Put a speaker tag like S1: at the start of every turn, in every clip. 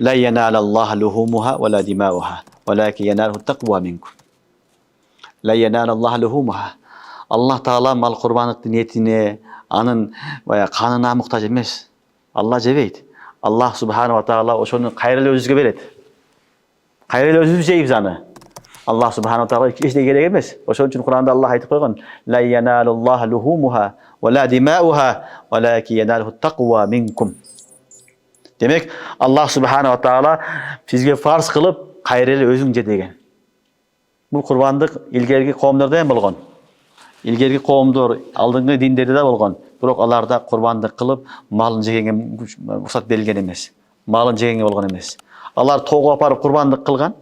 S1: La yenalallahu luhumuha ve la dimauha. Velakin yenaluhu takva minkum. La yenalallahu luhumuha. Allah Taala mal kurbanlık niyetine, anın veya kanına muhtaç emez. Allah cebeyt. Allah Subhanahu wa Taala oşonun kayrılı özüge beret. Kayrılı özü jeyip zanı. Allah Subhanahu wa Taala hiç de gerek emez. Oşon için Kur'an'da Allah aytıp koygan. La yenalullahi luhumuha ve la dimauha velakin yenaluhu takva minkum. Demek Allah Subhanahu wa Taala bizge farz kılıp kayrılı özünce degen. Bu kurbanlık ilgergi kavimlerde hem bolgan. İlgergi kavimler aldığınғы dinlerde de bolgan. Biroq alarda kurbanlık kılıp malın jegenge ruhsat berilgen emes. Malın jegenge bolgan emes. Alar toğu aparıp kurbanlık kılgan.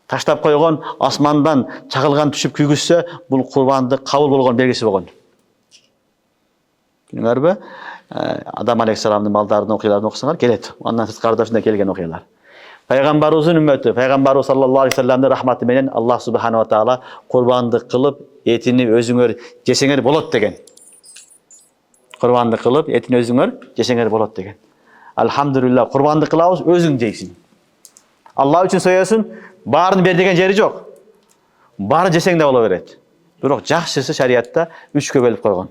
S1: Taştap koygan asmandan çakılgan düşüp küygüsse bu kurbanlık kabul bolgan belgisi bolgan. Bilingärbi? Adam Aleyhisselam'ın maldarını okuyalarını okusanlar gelet. Ondan siz kardeşinde gelgen okuyalar. Peygamberimizin ümmeti, Peygamberimiz sallallahu aleyhi ve sellem'de rahmeti menen Allah Subhanahu wa Taala kurbanlık kılıp etini özüңөр jeseңер bolot degen. Kurbanlık kılıp etini özüңөр jeseңер bolot degen. Alhamdulillah kurbanlık kılabız özüң jeysin. Allah üçün soyasın, barını ber degen jeri jok. Bары jeseң de bola beret. Biroq жакшысы şariatта 3 bölüp koygan.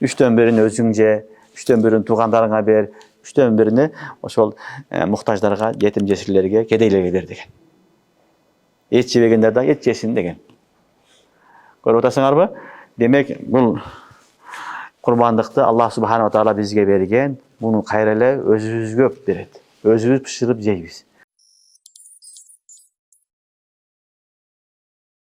S1: 3'ten birini özüң je, 3'ten birini tuğanlarına ber, 3'ten birini oşol muhtaçlarga, yetim jesirlerge, kedeylerge ber degen. Et jebegenler de et jesin degen. Görüp otarsыңарбы? Demek bu kurbanlıkta Allah Subhanahu wa Taala bizge bergen, bunu kayrele özübüzgö beret. Özübüz pişirip jeybiz.